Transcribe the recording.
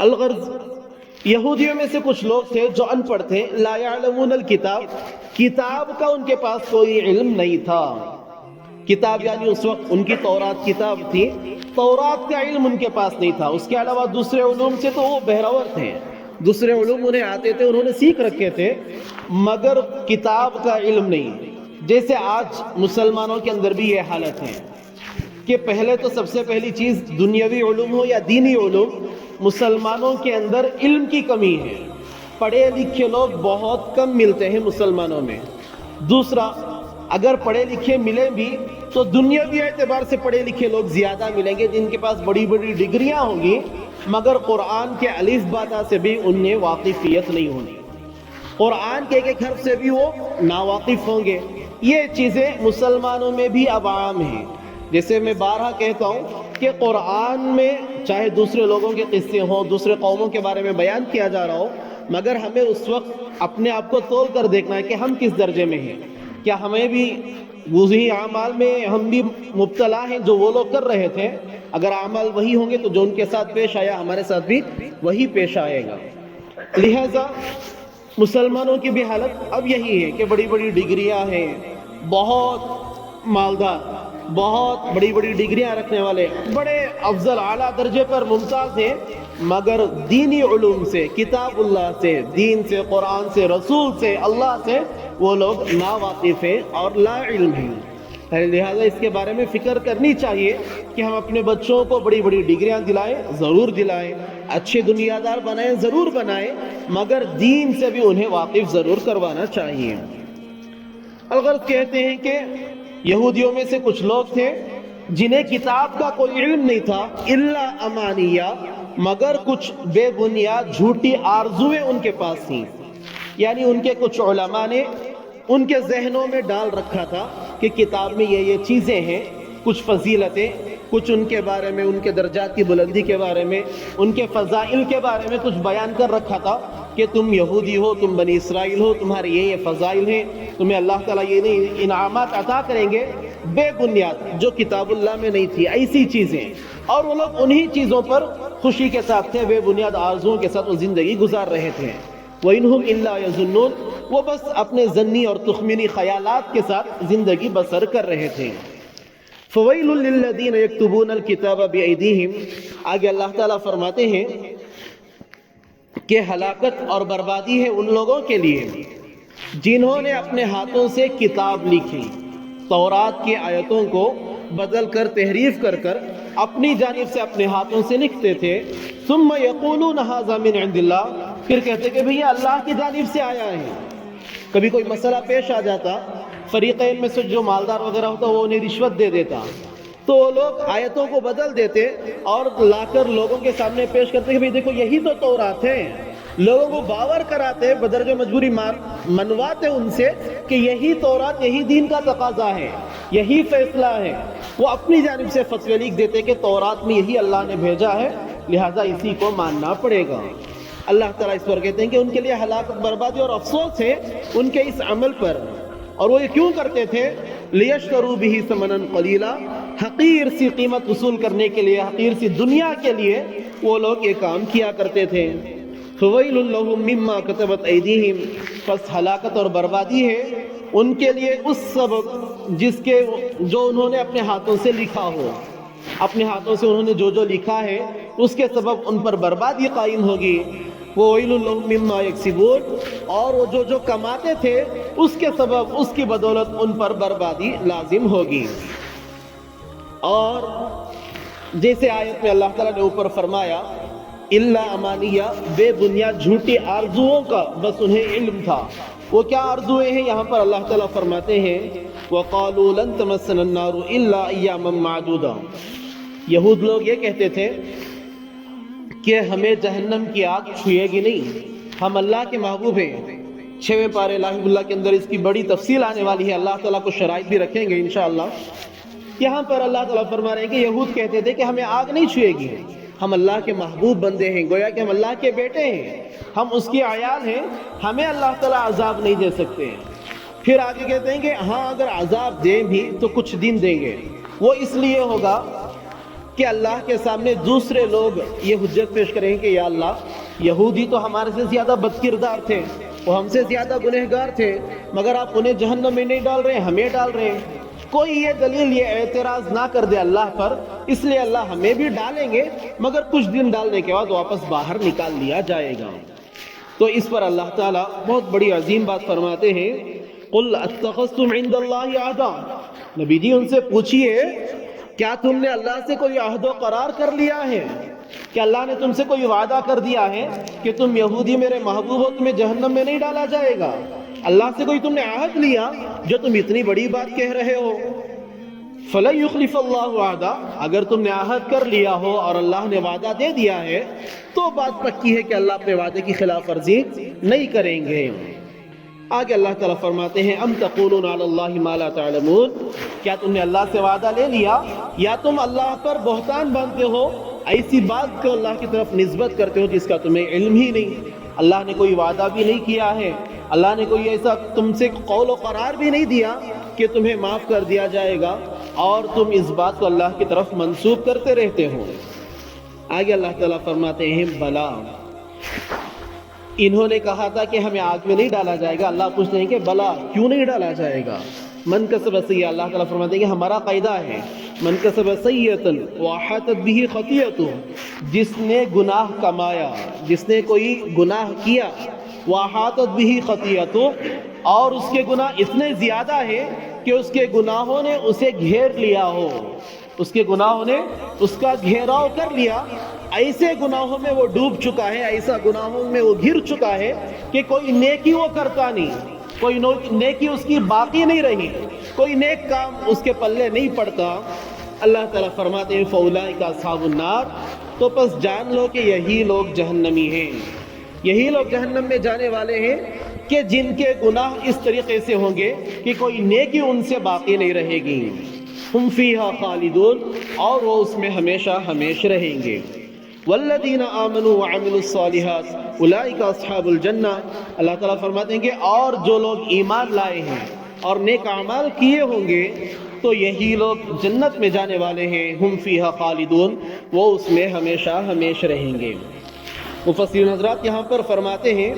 الغرض یہودیوں میں سے کچھ لوگ تھے جو ان پڑھ تھے، لا یعلمون الکتاب، کتاب کا ان کے پاس کوئی علم نہیں تھا. کتاب یعنی اس وقت ان کی تورات کتاب تھی، تورات کا علم ان کے پاس نہیں تھا. اس کے علاوہ دوسرے علوم سے تو وہ بہرور تھے، دوسرے علوم انہیں آتے تھے، انہوں نے سیکھ رکھے تھے، مگر کتاب کا علم نہیں. جیسے آج مسلمانوں کے اندر بھی یہ حالت ہے کہ پہلے تو سب سے پہلی چیز دنیاوی علوم ہو یا دینی علوم، مسلمانوں کے اندر علم کی کمی ہے. پڑھے لکھے لوگ بہت کم ملتے ہیں مسلمانوں میں. دوسرا، اگر پڑھے لکھے ملیں بھی تو دنیاوی اعتبار سے پڑھے لکھے لوگ زیادہ ملیں گے، جن کے پاس بڑی بڑی ڈگریاں ہوں گی، مگر قرآن کے الف باتا سے بھی انہیں واقفیت نہیں ہونی، قرآن کے ایک حرف سے بھی وہ ناواقف ہوں گے. یہ چیزیں مسلمانوں میں بھی اب عام ہیں. جیسے میں بارہا کہتا ہوں کہ قرآن میں چاہے دوسرے لوگوں کے قصے ہوں، دوسرے قوموں کے بارے میں بیان کیا جا رہا ہو، مگر ہمیں اس وقت اپنے آپ کو تول کر دیکھنا ہے کہ ہم کس درجے میں ہیں. کیا ہمیں بھی وہی اعمال میں ہم بھی مبتلا ہیں جو وہ لوگ کر رہے تھے؟ اگر اعمال وہی ہوں گے تو جو ان کے ساتھ پیش آیا ہمارے ساتھ بھی وہی پیش آئے گا. لہذا مسلمانوں کی بھی حالت اب یہی ہے کہ بڑی بڑی ڈگریاں ہیں، بہت مالدار، بہت بڑی بڑی ڈگریاں رکھنے والے، بڑے افضل اعلیٰ درجے پر ممتاز ہیں، مگر دینی علوم سے، کتاب اللہ سے، دین سے، قرآن سے، رسول سے، اللہ سے وہ لوگ ناواقف ہیں اور لا علم ہیں. لہذا اس کے بارے میں فکر کرنی چاہیے کہ ہم اپنے بچوں کو بڑی بڑی ڈگریاں دلائیں، ضرور دلائیں، اچھے دنیا دار بنائیں، ضرور بنائیں، مگر دین سے بھی انہیں واقف ضرور کروانا چاہیے. الغرض کہتے ہیں کہ یہودیوں میں سے کچھ لوگ تھے جنہیں کتاب کا کوئی علم نہیں تھا، الا امانیہ، مگر کچھ بے بنیاد جھوٹی آرزویں ان کے پاس تھیں. یعنی ان کے کچھ علماء نے ان کے ذہنوں میں ڈال رکھا تھا کہ کتاب میں یہ چیزیں ہیں، کچھ فضیلتیں، کچھ ان کے بارے میں، ان کے درجات کی بلندی کے بارے میں، ان کے فضائل کے بارے میں کچھ بیان کر رکھا تھا کہ تم یہودی ہو، تم بنی اسرائیل ہو، تمہارے یہ فضائل ہیں، تمہیں اللہ تعالیٰ یہ انعامات عطا کریں گے، بے بنیاد جو کتاب اللہ میں نہیں تھی، ایسی چیزیں. اور وہ لوگ انہی چیزوں پر خوشی کے ساتھ تھے، بے بنیاد آرزوؤں کے ساتھ وہ زندگی گزار رہے تھے. وَإِنْهُمْ إِلَّا يَظُنُّونَ، وہ بس اپنے ظنی اور تخمینی خیالات کے ساتھ زندگی بسر کر رہے تھے. فَوَيْلٌ لِّلَّذِينَ يَكْتُبُونَ الْكِتَابَ بِأَيْدِيهِمْ، آگے اللہ تعالیٰ فرماتے ہیں کہ ہلاکت اور بربادی ہے ان لوگوں کے لیے جنہوں نے اپنے ہاتھوں سے کتاب لکھی، تورات کی آیتوں کو بدل کر، تحریف کر کر اپنی جانب سے اپنے ہاتھوں سے لکھتے تھے. ثم یقولون ھذا من عند اللہ، پھر کہتے کہ بھئی اللہ کی جانب سے آیا ہے. کبھی کوئی مسئلہ پیش آ جاتا، فریقین میں سے جو مالدار وغیرہ ہوتا وہ انہیں رشوت دے دیتا، تو وہ لوگ آیتوں کو بدل دیتے اور لا کر لوگوں کے سامنے پیش کرتے کہ بھئی دیکھو یہی تو تورات ہے. لوگوں کو باور کراتے، بدرجہ مجبوری منواتے ان سے کہ یہی تورات، یہی دین کا تقاضا ہے، یہی فیصلہ ہے. وہ اپنی جانب سے فتوے لکھ دیتے کہ تورات میں یہی اللہ نے بھیجا ہے، لہذا اسی کو ماننا پڑے گا. اللہ تعالیٰ اس پر کہتے ہیں کہ ان کے لیے ہلاکت، بربادی اور افسوس ہے ان کے اس عمل پر. اور وہ یہ کیوں کرتے تھے؟ لیشتروا بہ ثمنا قلیلا، حقیر سی قیمت وصول کرنے کے لیے، حقیر سی دنیا کے لیے وہ لوگ یہ کام کیا کرتے تھے. فویل لہم مما کتبت ایدیہم، پس ہلاکت اور بربادی ہے ان کے لیے اس سبب جو انہوں نے اپنے ہاتھوں سے لکھا ہو. اپنے ہاتھوں سے انہوں نے جو لکھا ہے اس کے سبب ان پر بربادی قائم ہوگی. وَوَيْلٌ لَهُم مِّمَّا يَكْسِبُونَ، اور وہ جو کماتے تھے اس کے سبب، اس کی بدولت ان پر بربادی لازم ہوگی. اور جیسے آیت میں اللہ تعالیٰ نے اوپر فرمایا الا امانیہ، بے بنیاد جھوٹی آرزوؤں کا بس انہیں علم تھا. وہ کیا آرزویں ہیں؟ یہاں پر اللہ تعالیٰ فرماتے ہیں وَقَالُوا لَن تَمَسَّنَا النَّارُ إِلَّا أَيَّامًا مَّعْدُودًا، یہود لوگ یہ کہتے تھے کہ ہمیں جہنم کی آگ چھوئے گی نہیں، ہم اللہ کے محبوب ہیں. 6ویں پارے لاحب اللہ کے اندر اس کی بڑی تفصیل آنے والی ہے، اللہ تعالیٰ کو شرائط بھی رکھیں گے انشاءاللہ. یہاں پر اللہ تعالیٰ فرما رہے ہیں کہ یہود کہتے تھے کہ ہمیں آگ نہیں چھوئے گی، ہم اللہ کے محبوب بندے ہیں، گویا کہ ہم اللہ کے بیٹے ہیں، ہم اس کی عیال ہیں، ہمیں اللہ تعالیٰ عذاب نہیں دے سکتے. پھر آگے کہتے ہیں کہ ہاں اگر عذاب دیں بھی تو کچھ دن دیں گے. وہ اس لیے ہوگا کہ کہ اللہ کے سامنے دوسرے لوگ یہ حجت پیش کریں کہ یا اللہ یہودی تو ہمارے سے زیادہ بد کردار تھے، وہ ہم سے زیادہ گنہگار تھے، مگر آپ انہیں جہنم میں نہیں ڈال رہے ہیں، ہمیں ڈال رہے ہیں۔ کوئی یہ دلیل، یہ اعتراض نہ کر دے اللہ پر، اس لیے اللہ ہمیں بھی ڈالیں گے مگر کچھ دن ڈالنے کے بعد واپس باہر نکال لیا جائے گا۔ تو اس پر اللہ تعالیٰ بہت بڑی عظیم بات فرماتے ہیں، قُلْ أَتَّخَذْتُمْ عِنْدَ اللَّهِ عَهْدًا، نبی جی ان سے پوچھئے کیا تم نے اللہ سے کوئی عہد و قرار کر لیا ہے؟ کہ اللہ نے تم سے کوئی وعدہ کر دیا ہے کہ تم یہودی میرے محبوب ہو، تمہیں جہنم میں نہیں ڈالا جائے گا؟ اللہ سے کوئی تم نے عہد لیا جو تم اتنی بڑی بات کہہ رہے ہو؟ فَلَن يُخْلِفَ اللَّهُ وَعْدَهُ، اگر تم نے عہد کر لیا ہو اور اللہ نے وعدہ دے دیا ہے تو بات پکی ہے کہ اللہ اپنے وعدے کی خلاف ورزی نہیں کریں گے۔ آگے اللہ تعالیٰ فرماتے ہیں ام تقولون علی اللہ ما لا تعلمون، کیا تم نے اللہ سے وعدہ لے لیا یا تم اللہ پر بہتان باندھتے ہو، ایسی بات کو اللہ کی طرف نسبت کرتے ہو جس کا تمہیں علم ہی نہیں۔ اللہ نے کوئی وعدہ بھی نہیں کیا ہے، اللہ نے کوئی ایسا تم سے قول و قرار بھی نہیں دیا کہ تمہیں معاف کر دیا جائے گا، اور تم اس بات کو اللہ کی طرف منسوب کرتے رہتے ہو۔ آگے اللہ تعالیٰ فرماتے ہیں بلا، انہوں نے کہا تھا کہ ہمیں آگ میں نہیں ڈالا جائے گا، اللہ پوچھتے ہیں کہ بلا کیوں نہیں ڈالا جائے گا؟ من کسب سیئہ، اللہ تعالیٰ فرماتے ہیں کہ ہمارا قاعدہ ہے من کسب سیئۃ واحاطت بہ خطیئۃ، جس نے گناہ کمایا، جس نے کوئی گناہ کیا، واحاطت بہ خطیئۃ، اور اس کے گناہ اتنے زیادہ ہے کہ اس کے گناہوں نے اسے گھیر لیا ہو، اس کے گناہوں نے اس کا گھیراؤ کر لیا، ایسے گناہوں میں وہ ڈوب چکا ہے، ایسا گناہوں میں وہ گر چکا ہے کہ کوئی نیکی وہ کرتا نہیں، کوئی نیکی اس کی باقی نہیں رہی، کوئی نیک کام اس کے پلے نہیں پڑتا۔ اللہ تعالیٰ فرماتے ہیں فَأُولَٰئِکَ أَصْحَابُ النَّارِ، تو پس جان لو کہ یہی لوگ جہنمی ہیں، یہی لوگ جہنم میں جانے والے ہیں کہ جن کے گناہ اس طریقے سے ہوں گے کہ کوئی نیکی ان سے باقی نہیں رہے گی۔ ہم فیہا خالدون، اور وہ اس میں ہمیشہ ہمیشہ رہیں گے۔ والذین آمنوا وعملوا الصالحات اولئک اصحاب الجنہ، اللہ تعالیٰ فرماتے ہیں کہ اور جو لوگ ایمان لائے ہیں اور نیک اعمال کیے ہوں گے تو یہی لوگ جنت میں جانے والے ہیں۔ ہم فیہا خالدون، وہ اس میں ہمیشہ ہمیشہ رہیں گے۔ مفسرین حضرات یہاں پر فرماتے ہیں